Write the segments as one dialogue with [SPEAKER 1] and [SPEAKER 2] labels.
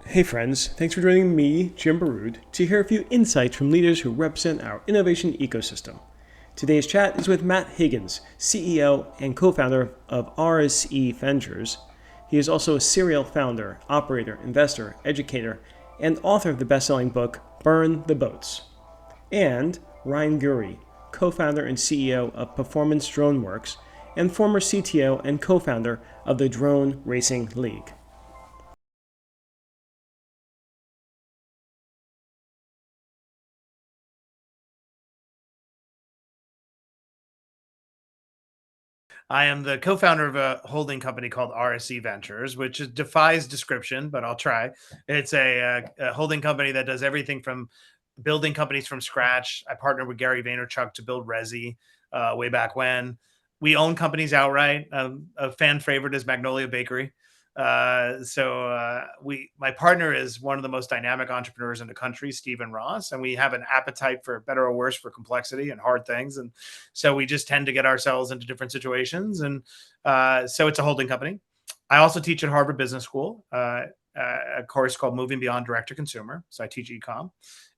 [SPEAKER 1] Hey friends, thanks for joining me, Jim Baroud, to hear a few insights from leaders who represent our innovation ecosystem. Today's chat is with Matt Higgins, CEO and co-founder of RSE Ventures. He is also a serial founder, operator, investor, educator, and author of the best-selling book Burn the Boats. And Ryan Gury, co-founder and CEO of Performance Drone Works and former CTO and co-founder of the Drone Racing League.
[SPEAKER 2] I am the co-founder of a holding company called RSE Ventures, which defies description, but I'll try. It's a holding company that does everything from building companies from scratch. I partnered with Gary Vaynerchuk to build Resi way back when. We own companies outright. A fan favorite is Magnolia Bakery. My partner is one of the most dynamic entrepreneurs in the country, Stephen Ross, and we have an appetite for better or worse for complexity and hard things, and so we just tend to get ourselves into different situations, and so it's a holding company. I also teach at Harvard Business School, a course called Moving Beyond Direct to Consumer. So I teach ecom,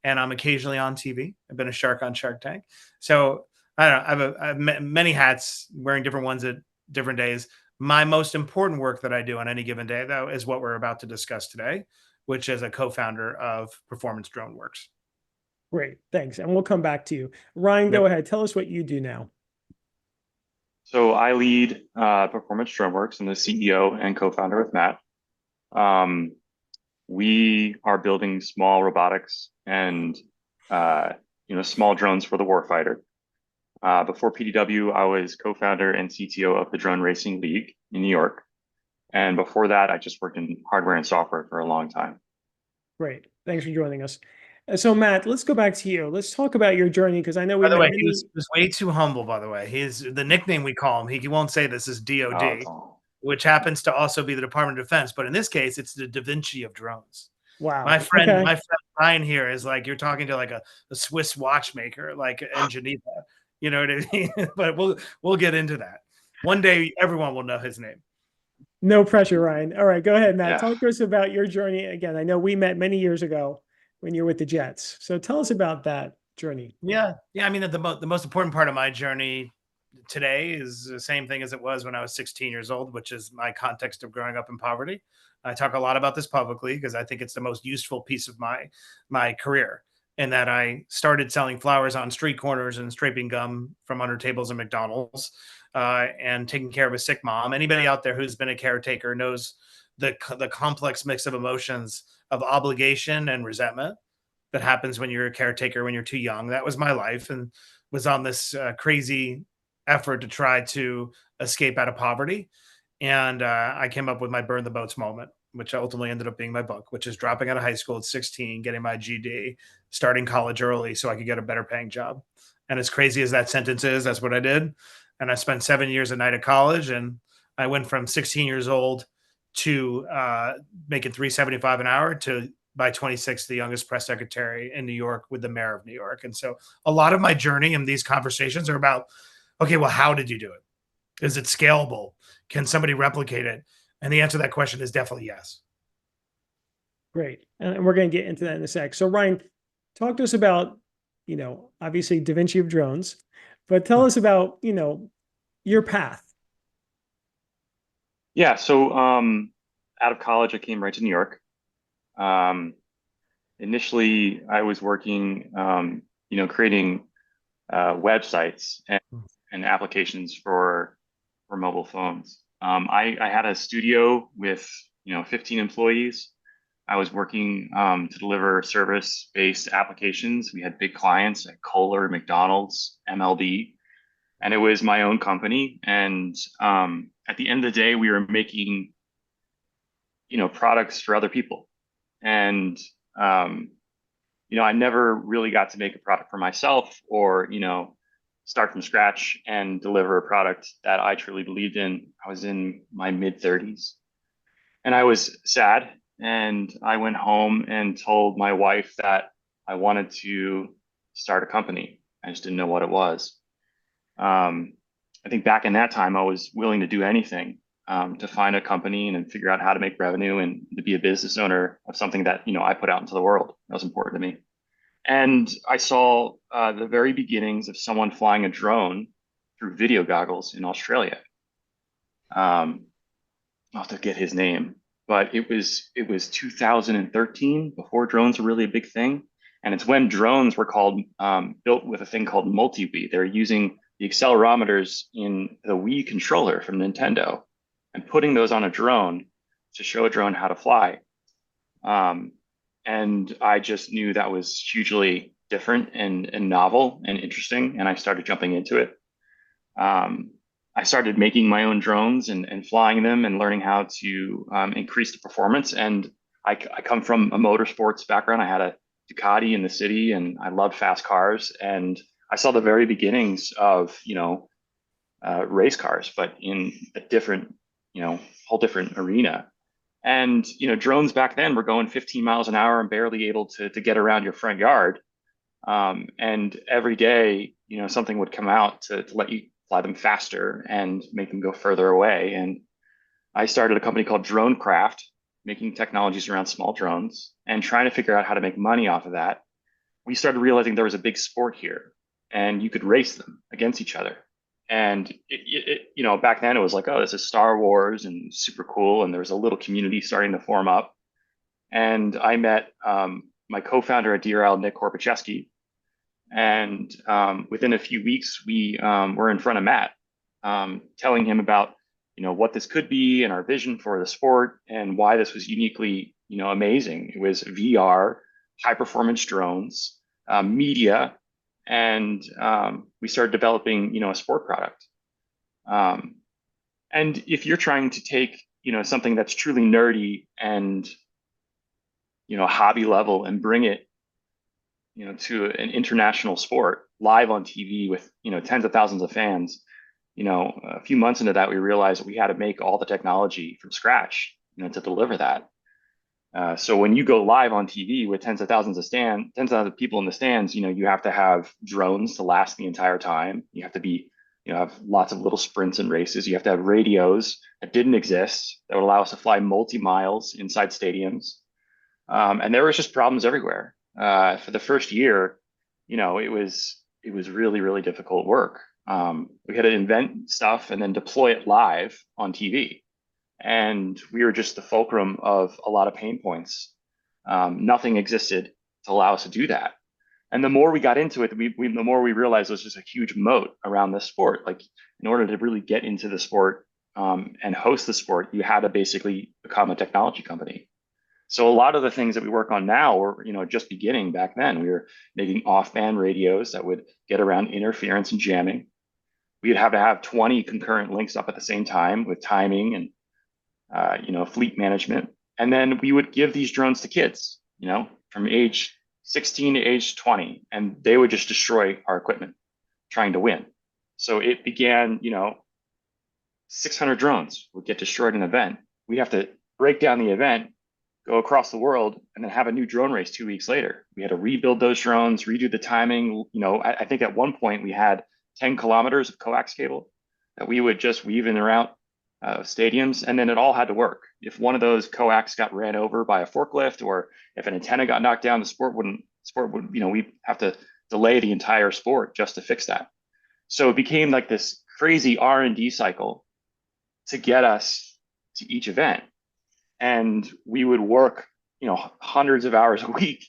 [SPEAKER 2] and I'm occasionally on TV. I've been a shark on Shark Tank. So I don't know. I have many hats, wearing different ones at different days. My most important work that I do on any given day, though, is what we're about to discuss today, which is a co-founder of Performance Drone Works.
[SPEAKER 1] Great, thanks. And we'll come back to you. Ryan,
[SPEAKER 2] Yep.
[SPEAKER 1] go ahead. Tell us what you do now.
[SPEAKER 3] So I lead Performance Drone Works. I'm the CEO and co-founder with Matt. We are building small robotics and small drones for the warfighter. Before PDW, I was co-founder and CTO of the Drone Racing League in New York. And before that, I just worked in hardware and software for a long time.
[SPEAKER 1] Great. Thanks for joining us. So Matt, let's go back to you. Let's talk about your journey because I know we
[SPEAKER 2] By the
[SPEAKER 1] met
[SPEAKER 2] way, he
[SPEAKER 1] many.
[SPEAKER 2] was way too humble, by the way. He's the nickname we call him. He won't say this is DOD,
[SPEAKER 3] Oh,
[SPEAKER 2] which happens to also be the Department of Defense. But in this case, it's the Da Vinci of drones.
[SPEAKER 1] Wow.
[SPEAKER 2] My
[SPEAKER 1] Okay.
[SPEAKER 2] friend Ryan here is like you're talking to like a Swiss watchmaker, like in Geneva. You know what I mean? But we'll get into that. One day everyone will know his name.
[SPEAKER 1] No pressure, Ryan. All right, go ahead, Matt.
[SPEAKER 3] yeah.
[SPEAKER 1] Talk to us about your journey again. I know we met many years ago when you were with the Jets. So tell us about that journey.
[SPEAKER 2] Yeah. I mean, the most important part of my journey today is the same thing as it was when I was 16 years old, which is my context of growing up in poverty. I talk a lot about this publicly because I think it's the most useful piece of my career. In that I started selling flowers on street corners and scraping gum from under tables at McDonald's, and taking care of a sick mom. Anybody out there who's been a caretaker knows the complex mix of emotions of obligation and resentment that happens when you're a caretaker when you're too young. That was my life, and was on this crazy effort to try to escape out of poverty. And I came up with my burn the boats moment, which ultimately ended up being my book, which is dropping out of high school at 16, getting my GD, starting college early so I could get a better paying job. And as crazy as that sentence is, that's what I did. And I spent 7 years a night at college, and I went from 16 years old to making 375 an hour to by 26, the youngest press secretary in New York with the mayor of New York. And so a lot of my journey in these conversations are about, okay, well, how did you do it? Is it scalable? Can somebody replicate it? And the answer to that question is definitely yes.
[SPEAKER 1] Great. And we're going to get into that in a sec. So Ryan, talk to us about, obviously Da Vinci of drones, but tell us about, your path.
[SPEAKER 3] Yeah. So out of college, I came right to New York. Initially, I was working, creating websites and applications for mobile phones. I had a studio with 15 employees. I was working to deliver service-based applications. We had big clients at Kohler, McDonald's, MLB, and it was my own company. And at the end of the day, we were making products for other people. And I never really got to make a product for myself or start from scratch and deliver a product that I truly believed in. I was in my mid 30s and I was sad. And I went home and told my wife that I wanted to start a company. I just didn't know what it was. I think back in that time, I was willing to do anything. to find a company and then figure out how to make revenue and to be a business owner of something that, I put out into the world. That was important to me. And I saw the very beginnings of someone flying a drone through video goggles in Australia. I'll have to get his name, but it was 2013, before drones were really a big thing. And it's when drones were built with a thing called multi-Wii. They're using the accelerometers in the Wii controller from Nintendo and putting those on a drone to show a drone how to fly. And I just knew that was hugely different and novel and interesting. And I started jumping into it. I started making my own drones and flying them and learning how to increase the performance. And I come from a motorsports background. I had a Ducati in the city and I loved fast cars. And I saw the very beginnings of, race cars, but in a different, whole different arena. And, drones back then were going 15 miles an hour and barely able to get around your front yard. And every day, something would come out to let you fly them faster and make them go further away. And I started a company called Dronecraft, making technologies around small drones and trying to figure out how to make money off of that. We started realizing there was a big sport here and you could race them against each other. And back then it was like, oh, this is Star Wars and super cool. And there was a little community starting to form up. And I met my co-founder at Thier, Nick Korpacheski. And within a few weeks, we were in front of Matt, telling him about, what this could be and our vision for the sport and why this was uniquely, amazing. It was VR, high performance drones, media, and we started developing, a sport product. And if you're trying to take, something that's truly nerdy and, hobby level and bring it, to an international sport live on TV with, tens of thousands of fans, a few months into that, we realized we had to make all the technology from scratch, to deliver that. So when you go live on TV with tens of thousands of people in the stands, you have to have drones to last the entire time. You have to be, have lots of little sprints and races. You have to have radios that didn't exist that would allow us to fly multi-miles inside stadiums. And there was just problems everywhere. For the first year, it was really, really difficult work. We had to invent stuff and then deploy it live on TV. And we were just the fulcrum of a lot of pain points. Nothing existed to allow us to do that. And the more we got into it, the more we realized there was just a huge moat around this sport. Like in order to really get into the sport and host the sport, you had to basically become a technology company. So a lot of the things that we work on now were, just beginning back then. We were making off-band radios that would get around interference and jamming. We'd have to have 20 concurrent links up at the same time with timing and, fleet management. And then we would give these drones to kids, from age 16 to age 20, and they would just destroy our equipment trying to win. So it began, 600 drones would get destroyed in an event. We'd have to break down the event, go across the world, and then have a new drone race 2 weeks later. We had to rebuild those drones, redo the timing. I think at one point we had 10 kilometers of coax cable that we would just weave in and out stadiums, and then it all had to work. If one of those coax got ran over by a forklift, or if an antenna got knocked down, the sport would, we'd have to delay the entire sport just to fix that. So it became like this crazy R&D cycle to get us to each event. And we would work, hundreds of hours a week,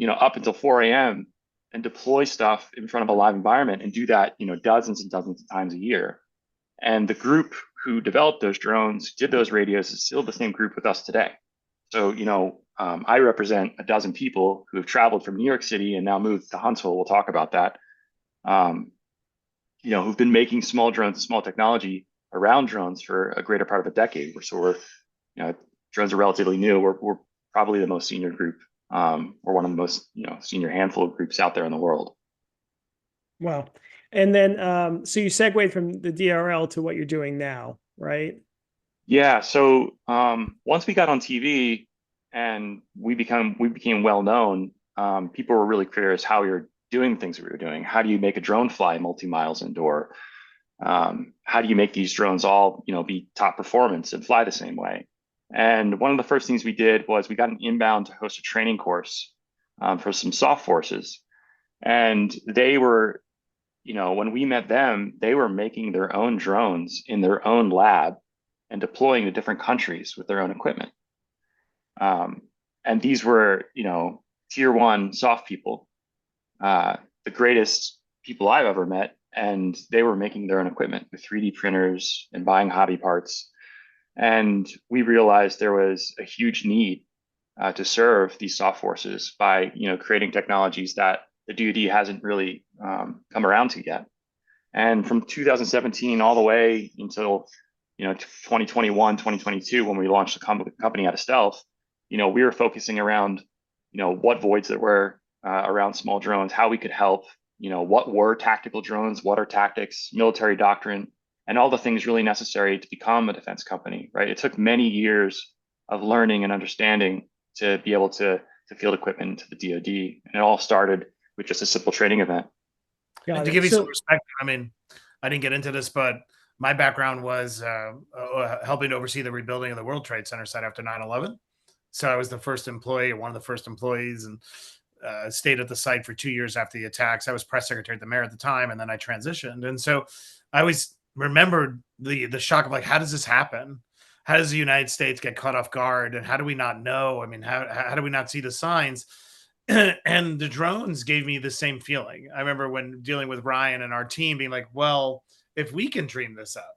[SPEAKER 3] up until 4 a.m. and deploy stuff in front of a live environment and do that, dozens and dozens of times a year. And the group who developed those drones, did those radios, is still the same group with us today. So, I represent a dozen people who have traveled from New York City and now moved to Huntsville. We'll talk about that. Who've been making small drones and small technology around drones for a greater part of a decade. So drones are relatively new. We're probably the most senior group. We're one of the most, senior handful of groups out there in the world.
[SPEAKER 1] Wow. And then, so you segued from the DRL to what you're doing now, right?
[SPEAKER 3] Yeah. So once we got on TV and we became well known, people were really curious how we were doing things we were doing. How do you make a drone fly multi-miles indoor? How do you make these drones all, be top performance and fly the same way? And one of the first things we did was we got an inbound to host a training course for some soft forces. And they were, when we met them, they were making their own drones in their own lab and deploying to different countries with their own equipment. And these were, tier one soft people, the greatest people I've ever met. And they were making their own equipment with 3D printers and buying hobby parts. And we realized there was a huge need to serve these soft forces by, creating technologies that the DoD hasn't really come around to yet. And from 2017 all the way until 2021, 2022, when we launched the company out of stealth, we were focusing around what voids there were around small drones, how we could help, what were tactical drones, what are tactics, military doctrine, and all the things really necessary to become a defense company, right? It took many years of learning and understanding to be able to field equipment to the DoD. And it all started with just a simple training event.
[SPEAKER 2] And to give you some perspective, I mean, I didn't get into this, but my background was helping to oversee the rebuilding of the World Trade Center site after 9/11. So I was the first employee, or one of the first employees, and stayed at the site for 2 years after the attacks. I was press secretary at the mayor at the time, and then I transitioned. And so I always remembered the shock of, like, how does this happen? How does the United States get caught off guard? And how do we not know? I mean, how do we not see the signs? And the drones gave me the same feeling. I remember when dealing with Ryan and our team being like, well, if we can dream this up,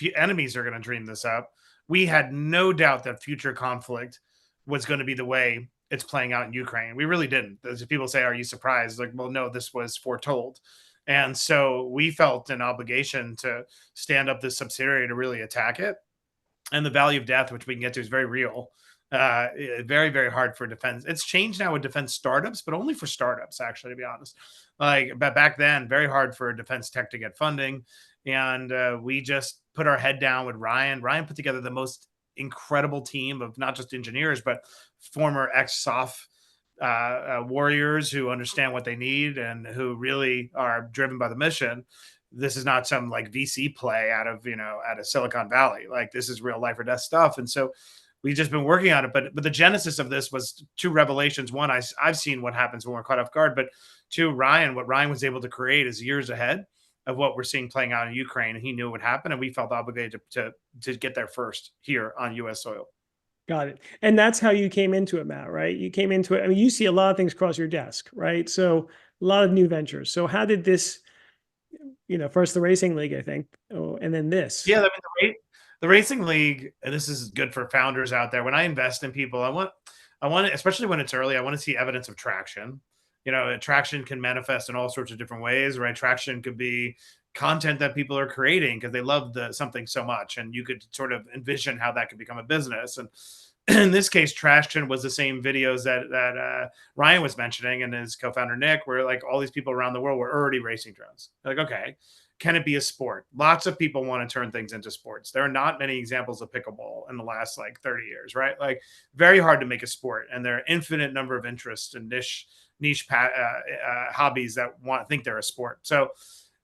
[SPEAKER 2] if enemies are going to dream this up, we had no doubt that future conflict was going to be the way it's playing out in Ukraine. We really didn't. As people say, are you surprised? Like, well, no, this was foretold. And so we felt an obligation to stand up this subsidiary to really attack it. And the value of death, which we can get to, is very real. Very, very hard for defense. It's changed now with defense startups, but only for startups, actually, to be honest. Like, but back then, very hard for defense tech to get funding. And we just put our head down with Ryan. Ryan put together the most incredible team of not just engineers, but former ex-SOF warriors who understand what they need and who really are driven by the mission. This is not some like VC play out of Silicon Valley. Like, this is real life or death stuff. And so we've just been working on it. But the genesis of this was two revelations. One, I've seen what happens when we're caught off guard. But two, what Ryan was able to create is years ahead of what we're seeing playing out in Ukraine. And he knew it would happen. And we felt obligated to get there first here on U.S. soil.
[SPEAKER 1] Got it. And that's how you came into it, Matt, right? You came into it. I mean, you see a lot of things cross your desk, right? So a lot of new ventures. So how did this, first the racing league, I think, and then this.
[SPEAKER 2] Yeah, I mean, the racing league, and this is good for founders out there. When I invest in people, I want, especially when it's early, I want to see evidence of traction. Traction can manifest in all sorts of different ways, right? Traction could be content that people are creating because they love something so much, and you could sort of envision how that could become a business. And in this case, traction was the same videos that Ryan was mentioning and his co-founder Nick, where like all these people around the world were already racing drones. Like, okay, can it be a sport? Lots of people want to turn things into sports. There are not many examples of pickleball in the last like 30 years, right? Like, very hard to make a sport, and there are infinite number of interests and niche hobbies that think they're a sport.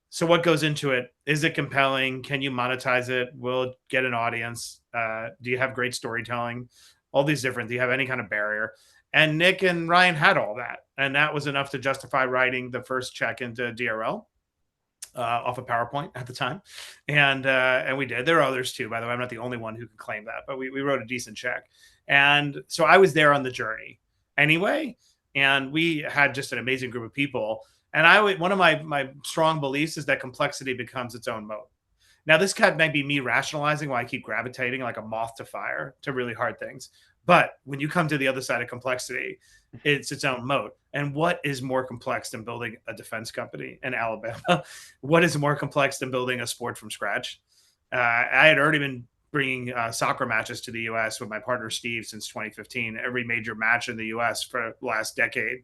[SPEAKER 2] So what goes into it? Is it compelling? Can you monetize it? Will it get an audience? Do you have great storytelling? All these different, do you have any kind of barrier? And Nick and Ryan had all that. And that was enough to justify writing the first check into DRL off of PowerPoint at the time. And we did. There are others too, by the way. I'm not the only one who can claim that, but we wrote a decent check. And so I was there on the journey anyway. And we had just an amazing group of people. And one of my strong beliefs is that complexity becomes its own moat. Now, this might be me rationalizing why I keep gravitating like a moth to fire to really hard things. But when you come to the other side of complexity, it's its own moat. And what is more complex than building a defense company in Alabama? What is more complex than building a sport from scratch? I had already been bringing soccer matches to the U.S. with my partner Steve since 2015. Every major match in the U.S. for the last decade,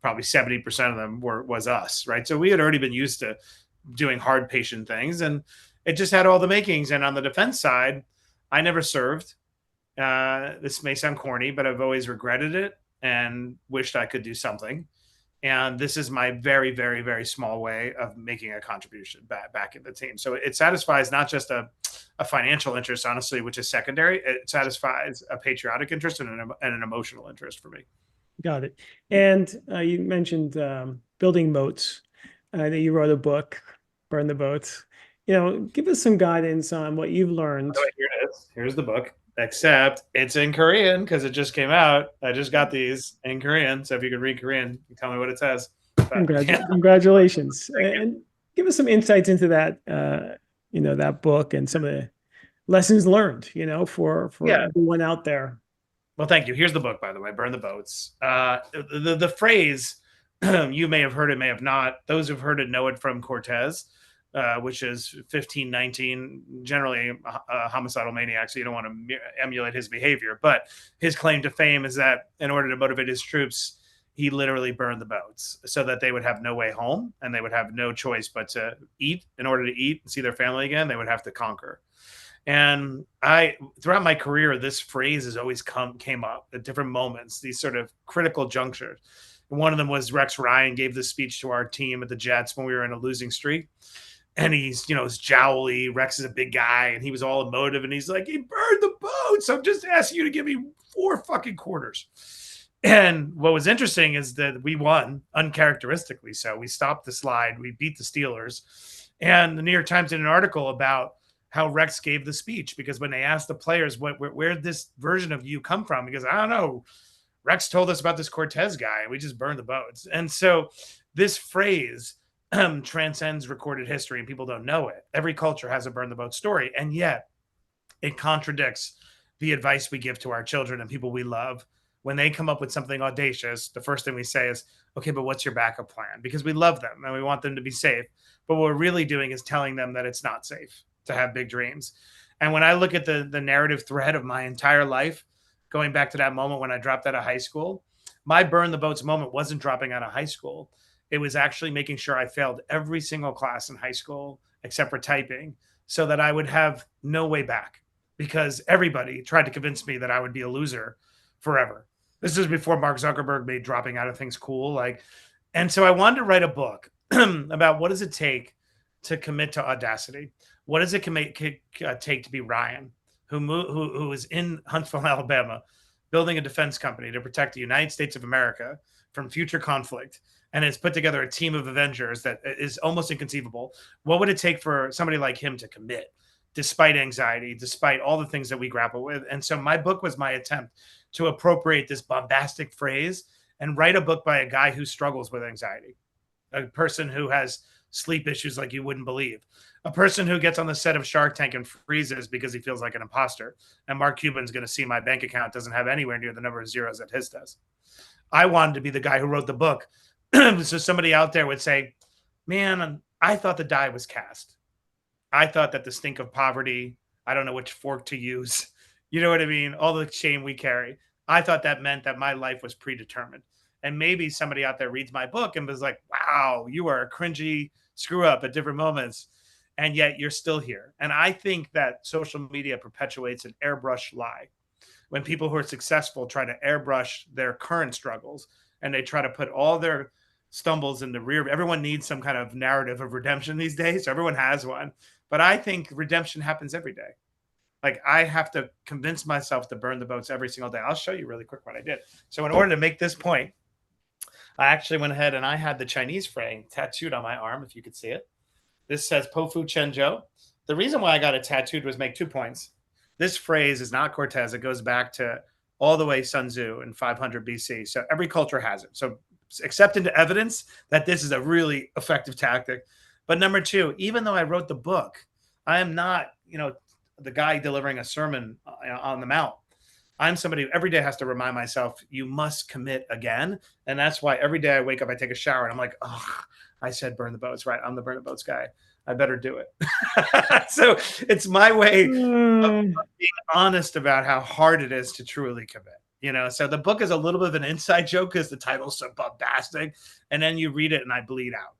[SPEAKER 2] probably 70% of them was us, right? So we had already been used to doing hard, patient things, and it just had all the makings. And on the defense side, I never served. This may sound corny, but I've always regretted it and wished I could do something. And this is my very, very, very small way of making a contribution back in the team. So it satisfies not just a financial interest, honestly, which is secondary. It satisfies a patriotic interest and an emotional interest for me.
[SPEAKER 1] Got it. And you mentioned building moats. That you wrote a book, Burn the Boats. Give us some guidance on what you've learned.
[SPEAKER 2] Oh, here it is. Here's the book, except it's in Korean because it just came out. I just got these in Korean. So if you could read Korean, you tell me what it says.
[SPEAKER 1] Congratulations. And give us some insights into that, that book and some of the lessons learned, for everyone out there.
[SPEAKER 2] Well, thank you. Here's the book, by the way, Burn the Boats. The phrase, you may have heard it, may have not. Those who've heard it know it from Cortez, which is 1519, generally a homicidal maniac, so you don't want to emulate his behavior. But his claim to fame is that in order to motivate his troops, he literally burned the boats so that they would have no way home and they would have no choice but to eat. In order to eat and see their family again, they would have to conquer. And throughout my career, this phrase has always came up at different moments, these sort of critical junctures. And one of them was Rex Ryan gave this speech to our team at the Jets when we were in a losing streak. And he's, he's jowly. Rex is a big guy and he was all emotive. And he's like, he burned the boats. I'm just asking you to give me 4 fucking quarters. And what was interesting is that we won uncharacteristically. So we stopped the slide. We beat the Steelers. And the New York Times did an article about how Rex gave the speech, because when they asked the players, where did this version of you come from? Because I don't know, Rex told us about this Cortez guy and we just burned the boats. And so this phrase transcends recorded history and people don't know it. Every culture has a burn the boat story. And yet it contradicts the advice we give to our children and people we love. When they come up with something audacious, the first thing we say is, okay, but what's your backup plan? Because we love them and we want them to be safe. But what we're really doing is telling them that it's not safe to have big dreams. And when I look at the narrative thread of my entire life, going back to that moment when I dropped out of high school, my burn the boats moment wasn't dropping out of high school. It was actually making sure I failed every single class in high school, except for typing, so that I would have no way back, because everybody tried to convince me that I would be a loser forever. This is before Mark Zuckerberg made dropping out of things cool. And so I wanted to write a book about what does it take to commit to audacity. What does it take to be Ryan, who is in Huntsville, Alabama, building a defense company to protect the United States of America from future conflict, and has put together a team of Avengers that is almost inconceivable? What would it take for somebody like him to commit, despite anxiety, despite all the things that we grapple with? And so my book was my attempt to appropriate this bombastic phrase and write a book by a guy who struggles with anxiety, a person who has sleep issues like you wouldn't believe, a person who gets on the set of Shark Tank and freezes because he feels like an imposter. And Mark Cuban's going to see my bank account doesn't have anywhere near the number of zeros that his does. I wanted to be the guy who wrote the book. So somebody out there would say, man, I thought the die was cast. I thought that the stink of poverty, I don't know which fork to use. You know what I mean? All the shame we carry. I thought that meant that my life was predetermined. And maybe somebody out there reads my book and was like, wow, you are a cringy screw up at different moments, and yet you're still here. And I think that social media perpetuates an airbrush lie. When people who are successful try to airbrush their current struggles and they try to put all their stumbles in the rear, everyone needs some kind of narrative of redemption these days. So everyone has one. But I think redemption happens every day. Like, I have to convince myself to burn the boats every single day. I'll show you really quick what I did. So in order to make this point, I actually went ahead and I had the Chinese frame tattooed on my arm, if you could see it. This says Pofu Chenzhou. The reason why I got it tattooed was make 2 points. This phrase is not Cortez. It goes back to all the way Sun Tzu in 500 BC. So every culture has it. So accept into evidence that this is a really effective tactic. But number 2, even though I wrote the book, I am not, the guy delivering a sermon on the Mount. I'm somebody who every day has to remind myself, you must commit again. And that's why every day I wake up, I take a shower and I'm like, oh, I said burn the boats, right? I'm the burn the boats guy. I better do it. So it's my way of being honest about how hard it is to truly commit. So the book is a little bit of an inside joke because the title's so bombastic. And then you read it and I bleed out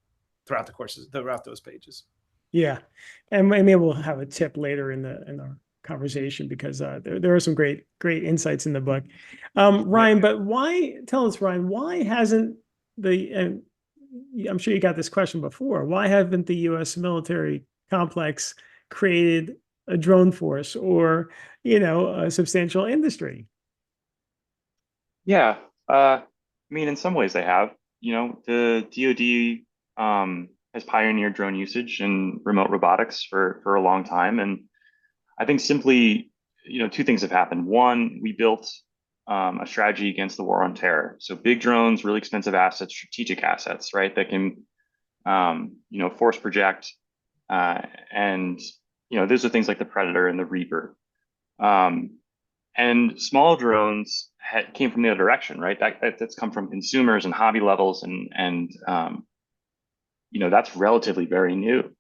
[SPEAKER 2] throughout those pages.
[SPEAKER 1] Yeah. And maybe we'll have a tip later in our conversation, because there are some great insights in the book. Ryan, but why hasn't I'm sure you got this question before. Why haven't the U.S. military complex created a drone force or, a substantial industry?
[SPEAKER 3] Yeah. I mean, in some ways they have. The DoD has pioneered drone usage and remote robotics for a long time. And I think simply, two things have happened. One, we built a strategy against the war on terror. So big drones, really expensive assets, strategic assets, right? That can, force project. And, those are things like the Predator and the Reaper. And small drones came from the other direction, right? That's come from consumers and hobby levels, and that's relatively very new.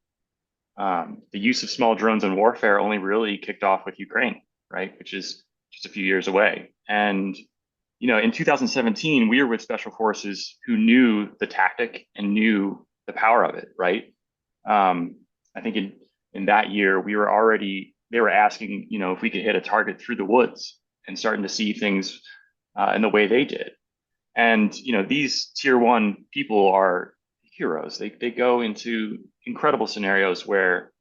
[SPEAKER 3] The use of small drones in warfare only really kicked off with Ukraine, right? Which is just a few years away. And in 2017, we were with special forces who knew the tactic and knew the power of it, right? I think in that year, they were asking, if we could hit a target through the woods and starting to see things in the way they did. And, these tier one people are heroes. They go into incredible scenarios where,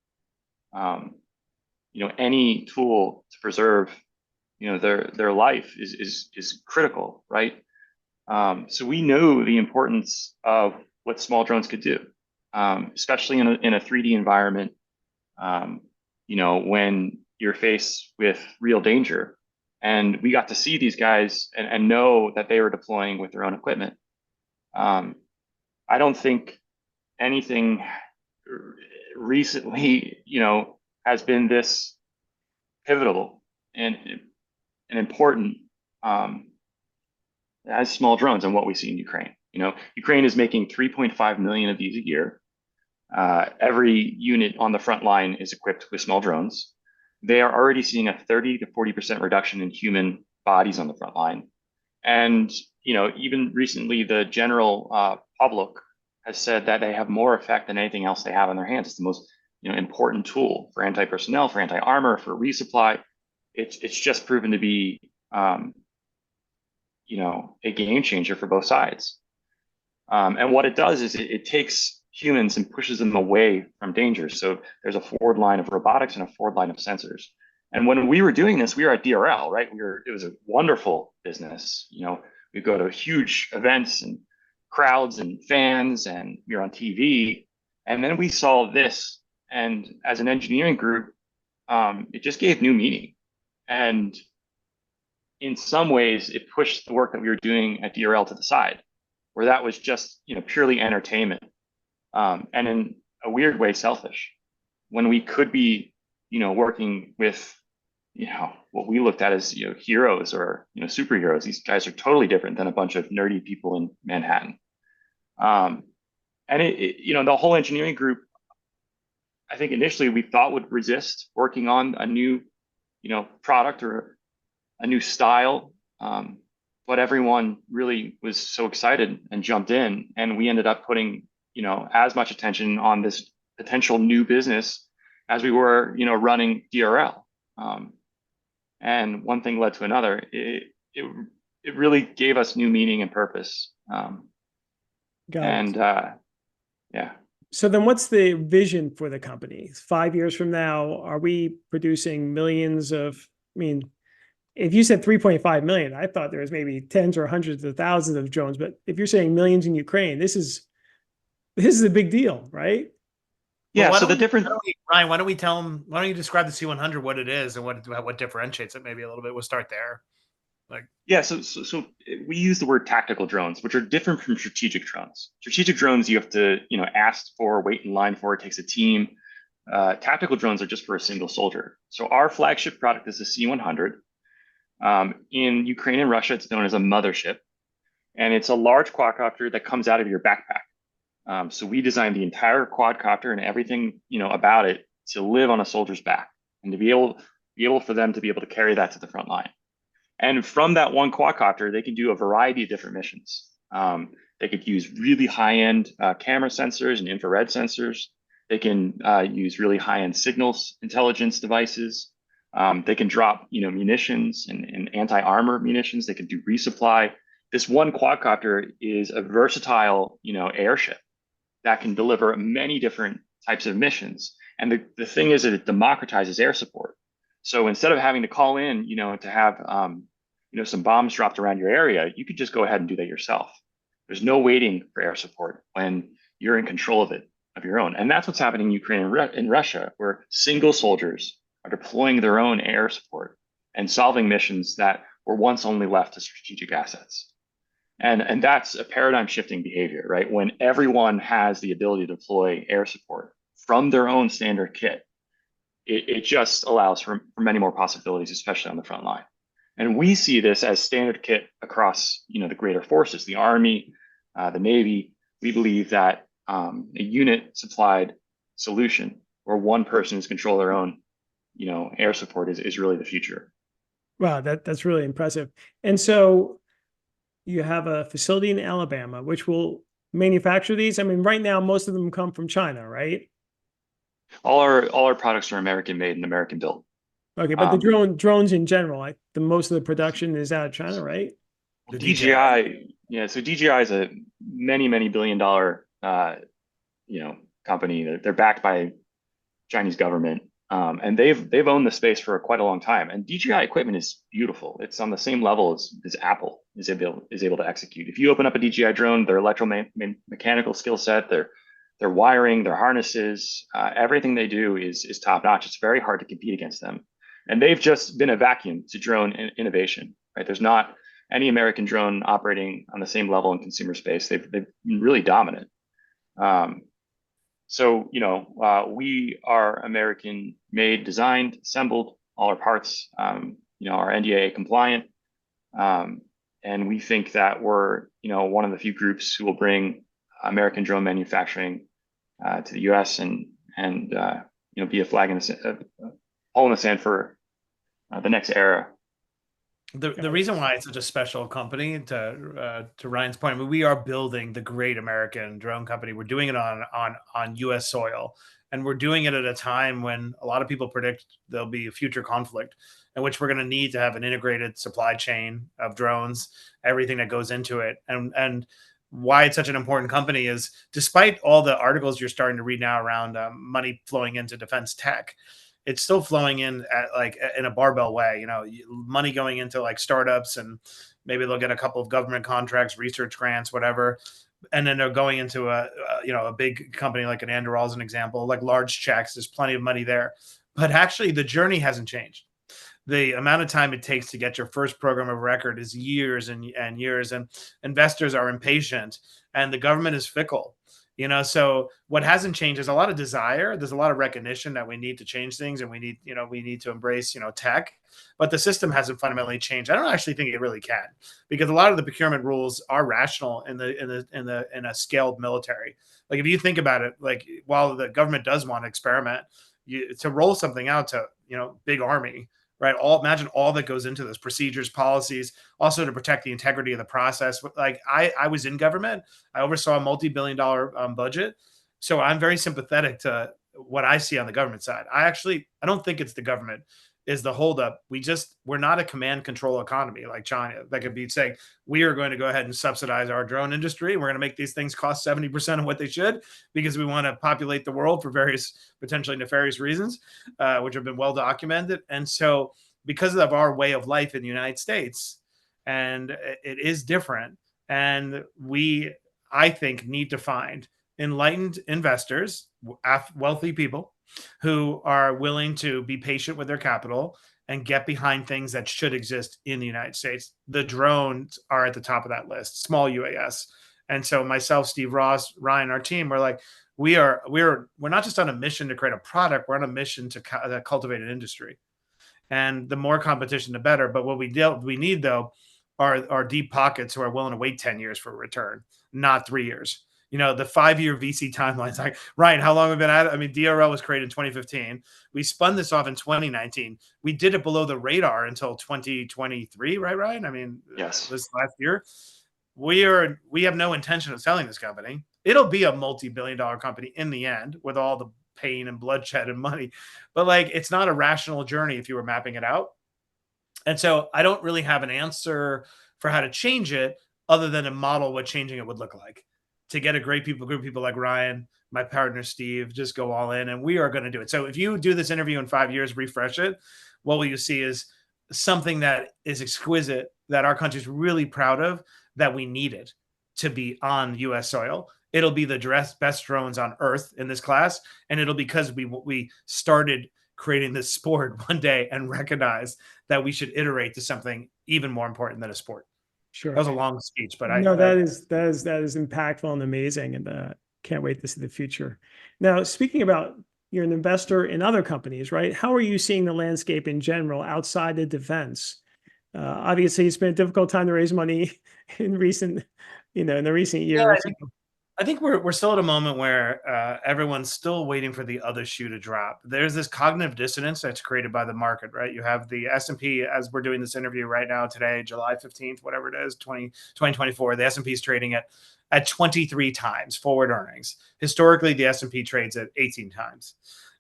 [SPEAKER 3] any tool to preserve, their life is critical, right? So we know the importance of what small drones could do, especially in a 3D environment. When you're faced with real danger. And we got to see these guys and know that they were deploying with their own equipment. I don't think anything recently, has been this pivotal and important as small drones and what we see in Ukraine. Ukraine is making 3.5 million of these a year. Every unit on the front line is equipped with small drones. They are already seeing a 30 to 40% reduction in human bodies on the front line. And, even recently, the general public has said that they have more effect than anything else they have in their hands. It's the most, important tool for anti-personnel, for anti-armor, for resupply. It's just proven to be, a game changer for both sides. And what it does is it takes humans and pushes them away from danger. So there's a forward line of robotics and a forward line of sensors. And when we were doing this, we were at DRL, right? It was a wonderful business. We go to huge events and crowds and fans, and we were on TV. And then we saw this, and as an engineering group, it just gave new meaning. And in some ways, it pushed the work that we were doing at DRL to the side, where that was just purely entertainment. And in a weird way, selfish, when we could be, working with, what we looked at as, heroes or, superheroes. These guys are totally different than a bunch of nerdy people in Manhattan. And the whole engineering group, I think initially we thought would resist working on a new, product or a new style. But everyone really was so excited and jumped in, and we ended up putting as much attention on this potential new business as we were, running DRL. And one thing led to another. It really gave us new meaning and purpose. Yeah.
[SPEAKER 1] So then what's the vision for the company? 5 years from now, are we producing millions of, if you said 3.5 million, I thought there was maybe tens or hundreds of thousands of drones, but if you're saying millions in Ukraine, this is a big deal, right?
[SPEAKER 3] Yeah.
[SPEAKER 2] Well,
[SPEAKER 3] so the difference,
[SPEAKER 2] Ryan, why don't we tell them? Why don't you describe the C100, what it is, and what differentiates it? Maybe a little bit. We'll start there.
[SPEAKER 3] Yeah. So we use the word tactical drones, which are different from strategic drones. Strategic drones, you have to ask for, wait in line for. It takes a team. Tactical drones are just for a single soldier. So our flagship product is the C100. In Ukraine and Russia, it's known as a mothership, and it's a large quadcopter that comes out of your backpack. So we designed the entire quadcopter and everything about it to live on a soldier's back, and to be able for them to be able to carry that to the front line. And from that one quadcopter, they can do a variety of different missions. They could use really high-end camera sensors and infrared sensors. They can use really high-end signals intelligence devices. They can drop munitions and anti-armor munitions. They can do resupply. this one quadcopter is a versatile, airship that can deliver many different types of missions. And the thing is that it democratizes air support. So instead of having to call in, to have, some bombs dropped around your area, you could just go ahead and do that yourself. There's no waiting for air support when you're in control of it, of your own. And that's what's happening in Ukraine and Russia, where single soldiers are deploying their own air support and solving missions that were once only left to strategic assets. And that's a paradigm shifting behavior, right? When everyone has the ability to deploy air support from their own standard kit, it just allows for many more possibilities, especially on the front line. And we see this as standard kit across, the greater forces, the Army, the Navy. We believe that a unit supplied solution where one person is control their own, air support is really the future.
[SPEAKER 1] Wow, that's really impressive. And so you have a facility in Alabama, which will manufacture these. I mean, right now, most of them come from China, right?
[SPEAKER 3] All our products are American made and American built.
[SPEAKER 1] Okay, but the drones in general, like most of the production is out of China, right?
[SPEAKER 2] The
[SPEAKER 3] DJI, yeah. So DJI is a many billion-dollar, company. They're backed by Chinese government, and they've owned the space for quite a long time. And DJI equipment is beautiful. It's on the same level as Apple is able to execute. If you open up a DJI drone, their electromechanical skill set, their wiring, their harnesses, everything they do is top notch. It's very hard to compete against them. And they've just been a vacuum to drone innovation, right? There's not any American drone operating on the same level in consumer space. They've been really dominant. So, we are American made, designed, assembled, all our parts, are NDAA compliant. And we think that we're, one of the few groups who will bring American drone manufacturing to the U.S. and be a flag in the hole in the sand for the next era.
[SPEAKER 2] The reason why it's such a special company, to Ryan's point, I mean, we are building the great American drone company. We're doing it on U.S. soil, and we're doing it at a time when a lot of people predict there'll be a future conflict in which we're going to need to have an integrated supply chain of drones, everything that goes into it, and why it's such an important company is, despite all the articles you're starting to read now around money flowing into defense tech, it's still flowing in in a barbell way, money going into like startups, and maybe they'll get a couple of government contracts, research grants, whatever. And then they're going into a big company like an Anduril as an example, like large checks. There's plenty of money there, but actually the journey hasn't changed. The amount of time it takes to get your first program of record is years and years, and investors are impatient, and the government is fickle. So what hasn't changed is a lot of desire. There's a lot of recognition that we need to change things, and we need to embrace, tech, but the system hasn't fundamentally changed. I don't actually think it really can, because a lot of the procurement rules are rational in a scaled military. Like, if you think about it, like, while the government does want to experiment, to roll something out to, big army, right? Imagine all that goes into this: procedures, policies, also to protect the integrity of the process. Like, I was in government. I oversaw a multi-billion-dollar budget. So I'm very sympathetic to what I see on the government side. I don't think it's the government is the holdup. We're not a command control economy like China that could be saying, we are going to go ahead and subsidize our drone industry. We're going to make these things cost 70% of what they should, because we want to populate the world for various potentially nefarious reasons, which have been well documented. And so, because of our way of life in the United States, and it is different, and I think, need to find enlightened investors, wealthy people who are willing to be patient with their capital and get behind things that should exist in the United States. The drones are at the top of that list, small UAS. And so myself, Steve Ross, Ryan, our team, we're like, we're not just on a mission to create a product, we're on a mission to cultivate an industry. And the more competition, the better. But what we need, though, are deep pockets who are willing to wait 10 years for a return, not 3 years. The 5-year VC timelines. Like, Ryan, how long have we been at it? I mean, DRL was created in 2015. We spun this off in 2019. We did it below the radar until 2023, right, Ryan? I mean,
[SPEAKER 3] yes,
[SPEAKER 2] this last year. We have no intention of selling this company. It'll be a multi-billion-dollar company in the end, with all the pain and bloodshed and money. But, like, it's not a rational journey if you were mapping it out. And so I don't really have an answer for how to change it, other than to model what changing it would look like. To get a group of people like Ryan, my partner Steve, just go all in, and we are going to do it. So if you do this interview in 5 years, refresh it, what will you see is something that is exquisite, that our country's really proud of, that we needed to be on U.S. soil. It'll be the best drones on Earth in this class, and it'll be because we started creating this sport one day and recognized that we should iterate to something even more important than a sport. That
[SPEAKER 1] Sure.
[SPEAKER 2] was a long speech, but
[SPEAKER 1] No, that is impactful and amazing, and can't wait to see the future. Now, speaking about, you're an investor in other companies, right? How are you seeing the landscape in general outside of defense? Obviously, it's been a difficult time to raise money in recent, in the recent years.
[SPEAKER 2] I think we're still at a moment where everyone's still waiting for the other shoe to drop. There's this cognitive dissonance that's created by the market, right? You have the S&P, as we're doing this interview right now today, July 15th, whatever it is, 2024, the S&P is trading at 23 times forward earnings. Historically, the S&P trades at 18 times.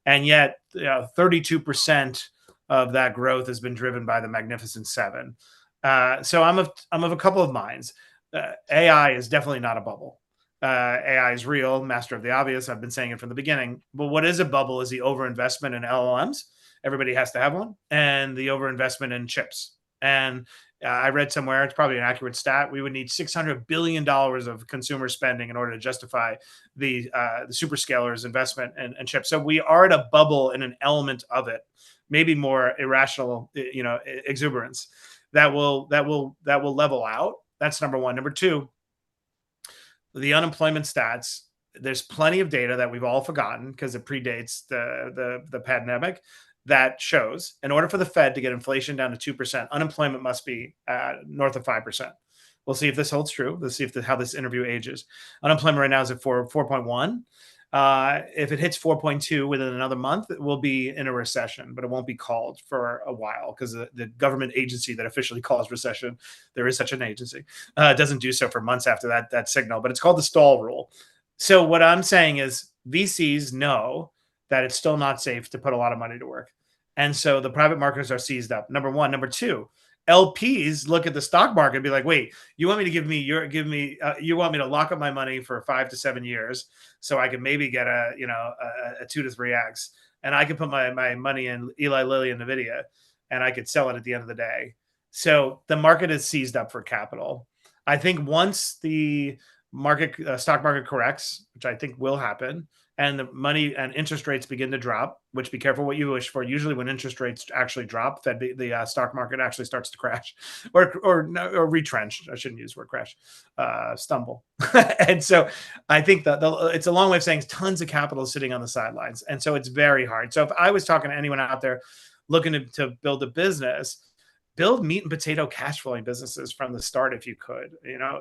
[SPEAKER 2] And yet 32% of that growth has been driven by the Magnificent Seven. So I'm of a couple of minds. AI is definitely not a bubble. AI is real, master of the obvious. I've been saying it from the beginning. But what is a bubble is the overinvestment in LLMs. Everybody has to have one, and the overinvestment in chips. And I read somewhere, it's probably an accurate stat, we would need $600 billion of consumer spending in order to justify the superscalers investment in chips. So we are at a bubble in an element of it, maybe more irrational, exuberance that will level out. That's number one. Number two, the unemployment stats, there's plenty of data that we've all forgotten because it predates the pandemic that shows in order for the Fed to get inflation down to 2%, unemployment must be north of 5%. We'll see if this holds true. Let's see how this interview ages. Unemployment right now is at 4.1. If it hits 4.2 within another month, it will be in a recession, but it won't be called for a while because the government agency that officially calls recession, there is such an agency, doesn't do so for months after that signal, but it's called the stall rule. So what I'm saying is VCs know that it's still not safe to put a lot of money to work. And so the private markets are seized up. Number one. Number two, LPs look at the stock market and be like, wait, you want me to you want me to lock up my money for 5 to 7 years so I can maybe get a 2 to 3x, and I could put my money in Eli Lilly and Nvidia and I could sell it at the end of the day. So the market is seized up for capital. I think once the stock market corrects, which I think will happen, and the money and interest rates begin to drop, which be careful what you wish for. Usually when interest rates actually drop, the stock market actually starts to crash or retrench. I shouldn't use the word crash, stumble. And so I think that it's a long way of saying tons of capital is sitting on the sidelines. And so it's very hard. So if I was talking to anyone out there looking to build a business, build meat and potato cash flowing businesses from the start if you could.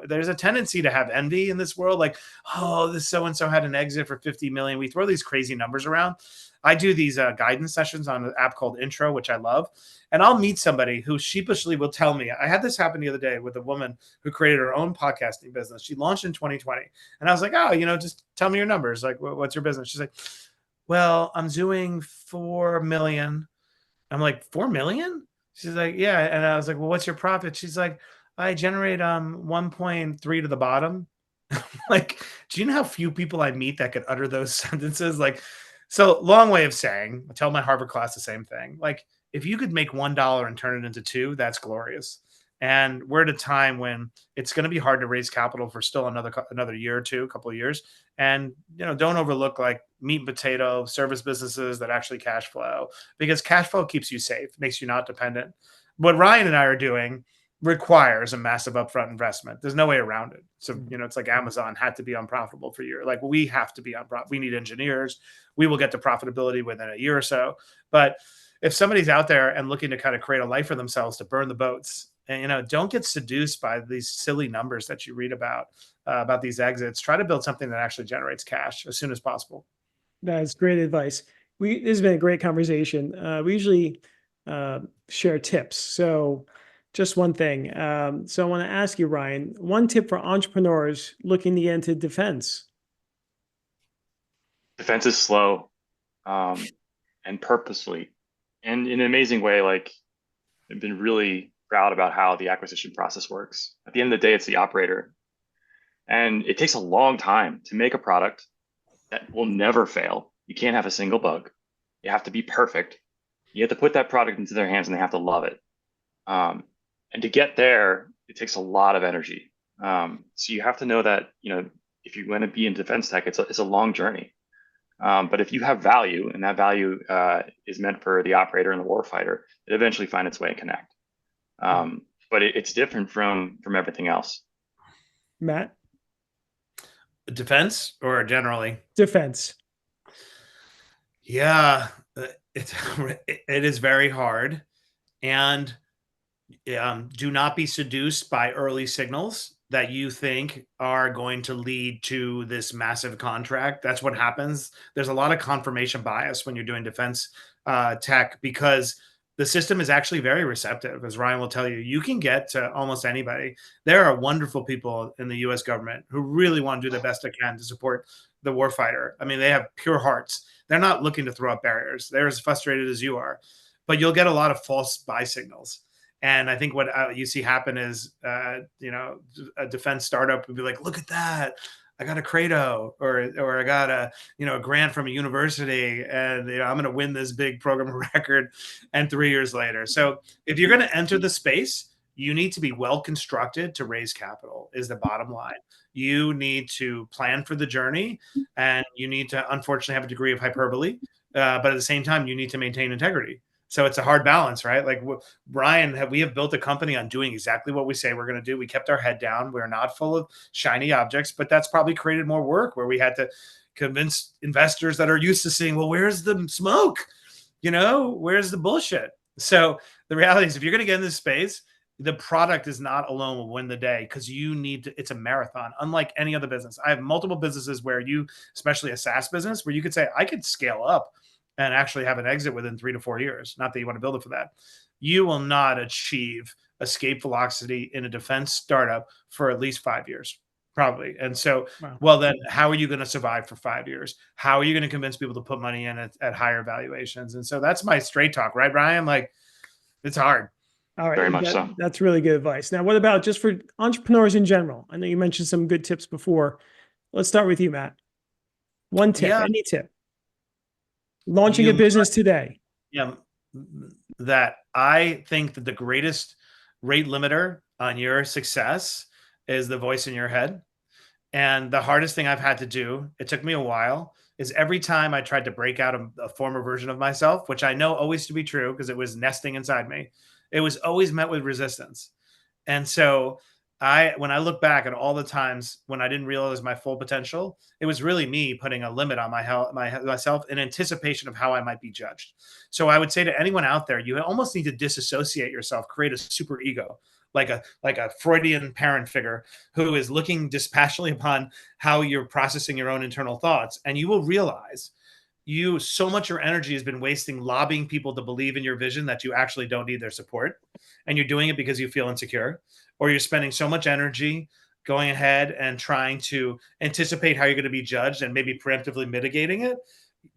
[SPEAKER 2] There's a tendency to have envy in this world, like, oh, this so-and-so had an exit for 50 million. We throw these crazy numbers around. I do these guidance sessions on an app called Intro, which I love. And I'll meet somebody who sheepishly will tell me. I had this happen the other day with a woman who created her own podcasting business. She launched in 2020. And I was like, oh, just tell me your numbers. Like, what's your business? She's like, well, I'm doing 4 million. I'm like, 4 million? She's like, yeah. And I was like, well, what's your profit? She's like, I generate 1.3 to the bottom. Like, do you know how few people I meet that could utter those sentences? Like, so long way of saying, I tell my Harvard class the same thing. Like, if you could make $1 and turn it into 2, that's glorious. And we're at a time when it's going to be hard to raise capital for still another year or two, a couple of years. And, don't overlook like meat and potato service businesses that actually cash flow, because cash flow keeps you safe, makes you not dependent. What Ryan and I are doing requires a massive upfront investment. There's no way around it. So, it's like Amazon had to be unprofitable for a year. Like we have to be unprofitable. We need engineers. We will get to profitability within a year or so. But if somebody's out there and looking to kind of create a life for themselves to burn the boats, and don't get seduced by these silly numbers that you read about these exits. Try to build something that actually generates cash as soon as possible.
[SPEAKER 1] That's great advice. This has been a great conversation. We usually share tips. So just one thing. So I want to ask you, Ryan, one tip for entrepreneurs looking to get into defense.
[SPEAKER 3] Defense is slow, and purposely, and in an amazing way. Like, I've been really proud about how the acquisition process works. At the end of the day, it's the operator. And it takes a long time to make a product that will never fail. You can't have a single bug. You have to be perfect. You have to put that product into their hands and they have to love it. And to get there, it takes a lot of energy. So you have to know that, if you want to be in defense tech, it's a long journey. But if you have value and that value is meant for the operator and the warfighter, it eventually find its way and connect. But it's different from everything else.
[SPEAKER 1] Matt?
[SPEAKER 2] Defense or generally?
[SPEAKER 1] Defense.
[SPEAKER 2] Yeah, it is very hard. And do not be seduced by early signals that you think are going to lead to this massive contract. That's what happens. There's a lot of confirmation bias when you're doing defense tech, because the system is actually very receptive. As Ryan will tell you, you can get to almost anybody. There are wonderful people in the US government who really want to do the best they can to support the warfighter. I mean, they have pure hearts. They're not looking to throw up barriers. They're as frustrated as you are, but you'll get a lot of false buy signals. And I think what you see happen is, a defense startup would be like, look at that. I got a Credo, or I got a grant from a university, and I'm going to win this big program record. And 3 years later. So if you're going to enter the space, you need to be well constructed to raise capital is the bottom line. You need to plan for the journey, and you need to unfortunately have a degree of hyperbole. But at the same time, you need to maintain integrity. So it's a hard balance, right? Like Brian, we have built a company on doing exactly what we say we're going to do. We kept our head down. We're not full of shiny objects, but that's probably created more work where we had to convince investors that are used to seeing, well, where's the smoke? Where's the bullshit? So the reality is, if you're going to get in this space, the product is not alone will win the day, because it's a marathon. Unlike any other business, I have multiple businesses where especially a SaaS business, where you could say, I could scale up and actually have an exit within 3 to 4 years. Not that you want to build it for that. You will not achieve escape velocity in a defense startup for at least 5 years, probably. And so,
[SPEAKER 1] Wow.
[SPEAKER 2] Well, then how are you going to survive for 5 years? How are you going to convince people to put money in at higher valuations? And so that's my straight talk, right, Brian? Like, it's hard.
[SPEAKER 1] All right.
[SPEAKER 3] Very much so.
[SPEAKER 1] That's really good advice. Now, what about just for entrepreneurs in general? I know you mentioned some good tips before. Let's start with you, Matt. One tip, any tip. Launching a business today.
[SPEAKER 2] Yeah. That I think that the greatest rate limiter on your success is the voice in your head. And the hardest thing I've had to do, it took me a while, is every time I tried to break out a former version of myself, which I know always to be true because it was nesting inside me, it was always met with resistance. And so when I look back at all the times when I didn't realize my full potential, it was really me putting a limit on myself in anticipation of how I might be judged. So I would say to anyone out there, you almost need to disassociate yourself, create a super ego, like a Freudian parent figure who is looking dispassionately upon how you're processing your own internal thoughts. And you will realize so much your energy has been wasting lobbying people to believe in your vision that you actually don't need their support. And you're doing it because you feel insecure, or you're spending so much energy going ahead and trying to anticipate how you're going to be judged and maybe preemptively mitigating it.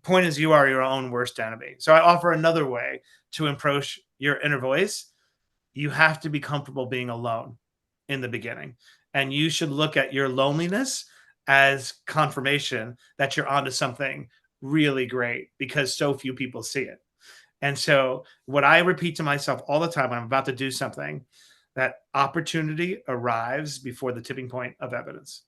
[SPEAKER 2] Point is, you are your own worst enemy. So I offer another way to approach your inner voice. You have to be comfortable being alone in the beginning. And you should look at your loneliness as confirmation that you're onto something really great, because so few people see it. And so what I repeat to myself all the time when I'm about to do something, that opportunity arrives before the tipping point of evidence.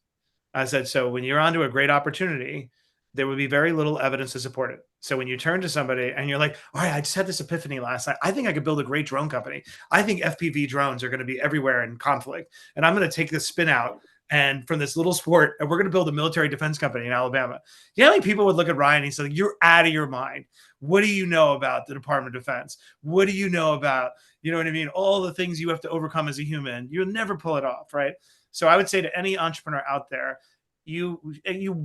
[SPEAKER 2] I said, so when you're onto a great opportunity, there would be very little evidence to support it. So when you turn to somebody and you're like, all right, I just had this epiphany last night. I think I could build a great drone company. I think FPV drones are going to be everywhere in conflict. And I'm going to take this spin out and from this little sport, and we're going to build a military defense company in Alabama. You know how many people would look at Ryan and he's like, you're out of your mind. What do you know about the Department of Defense? What do you know about, you know what I mean? All the things you have to overcome as a human. You'll never pull it off, right? So I would say to any entrepreneur out there, you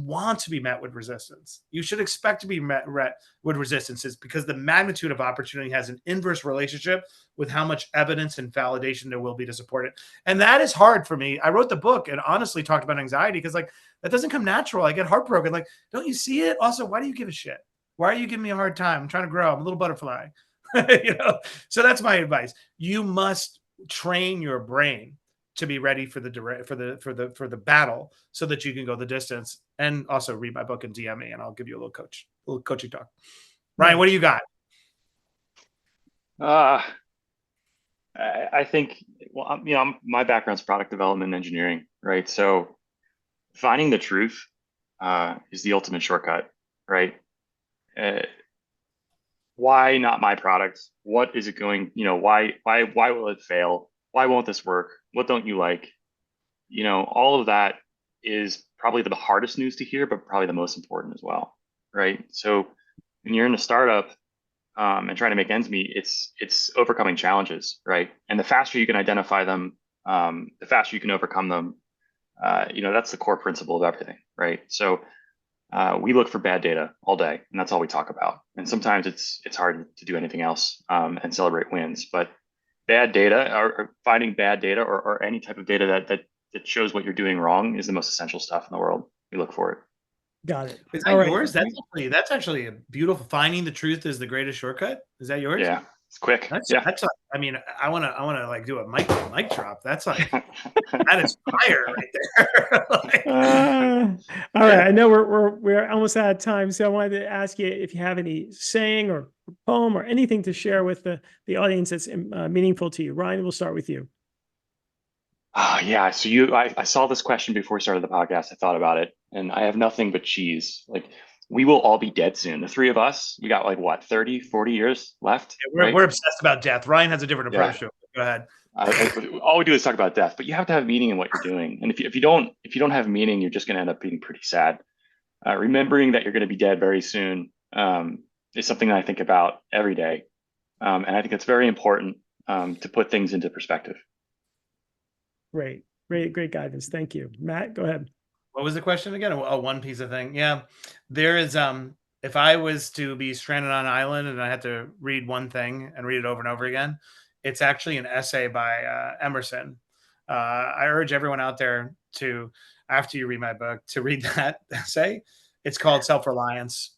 [SPEAKER 2] want to be met with resistance. You should expect to be met with resistances, because the magnitude of opportunity has an inverse relationship with how much evidence and validation there will be to support it. And that is hard for me. I wrote the book and honestly talked about anxiety because like that doesn't come natural. I get heartbroken. Like, don't you see it? Also, why do you give a shit? Why are you giving me a hard time? I'm trying to grow. I'm a little butterfly. So that's my advice. You must train your brain to be ready for the battle, so that you can go the distance. And also read my book and DM me, and I'll give you a little coaching talk. Ryan, what do you got?
[SPEAKER 3] I think, well, my background's product development and engineering, right? So finding the truth is the ultimate shortcut, right? Why not my product? What is it going, why will it fail? Why won't this work? What don't you like? All of that is probably the hardest news to hear, but probably the most important as well, right? So when you're in a startup and trying to make ends meet, it's overcoming challenges, right? And the faster you can identify them, the faster you can overcome them. That's the core principle of everything, right? So we look for bad data all day, and that's all we talk about. And sometimes it's hard to do anything else and celebrate wins. But bad data, or finding bad data, or any type of data that shows what you're doing wrong, is the most essential stuff in the world. We look for it.
[SPEAKER 1] Got it.
[SPEAKER 2] Is that yours? That's actually a beautiful. Finding the truth is the greatest shortcut. Is that yours?
[SPEAKER 3] Yeah, it's quick.
[SPEAKER 2] That's
[SPEAKER 3] yeah.
[SPEAKER 2] That's like, I mean, I want to like do a mic drop. That's like that is fire right there.
[SPEAKER 1] All right. I know we're almost out of time, so I wanted to ask you if you have any saying or poem or anything to share with the audience that's meaningful to you. Ryan, we'll start with you.
[SPEAKER 3] Yeah. So I saw this question before we started the podcast. I thought about it, and I have nothing but cheese. Like, we will all be dead soon. The three of us, we got like what, 30, 40 years left?
[SPEAKER 2] Yeah, we're obsessed about death. Ryan has a different approach to it. Go ahead.
[SPEAKER 3] All we do is talk about death, but you have to have meaning in what you're doing. And if you don't have meaning, you're just going to end up being pretty sad. Remembering that you're going to be dead very soon is something that I think about every day. And I think it's very important to put things into perspective.
[SPEAKER 1] Great guidance. Thank you. Matt, go ahead.
[SPEAKER 2] What was the question again? Oh, one piece of thing. Yeah. There is, if I was to be stranded on an island and I had to read one thing and read it over and over again, it's actually an essay by Emerson. I urge everyone out there to, after you read my book, to read that essay. It's called Self-Reliance.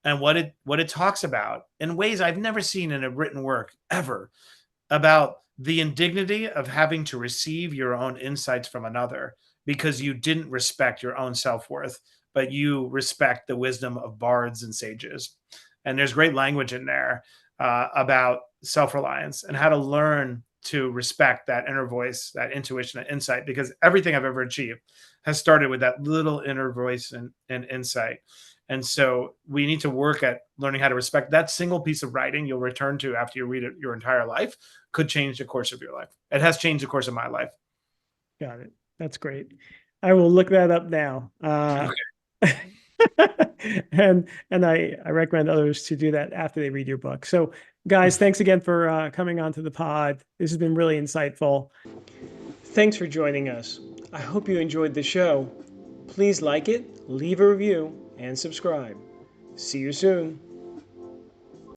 [SPEAKER 2] And what it talks about, in ways I've never seen in a written work ever, about the indignity of having to receive your own insights from another because you didn't respect your own self-worth, but you respect the wisdom of bards and sages. And there's great language in there about self-reliance and how to learn to respect that inner voice, that intuition, that insight, because everything I've ever achieved has started with that little inner voice and insight. And so we need to work at learning how to respect that single piece of writing you'll return to after you read it your entire life. Could change the course of your life. It has changed the course of my life.
[SPEAKER 1] Got it. That's great. I will look that up now. and I recommend others to do that after they read your book. So guys, thanks again for coming on to the pod. This has been really insightful. Thanks for joining us. I hope you enjoyed the show. Please like it, leave a review, and subscribe. See you soon.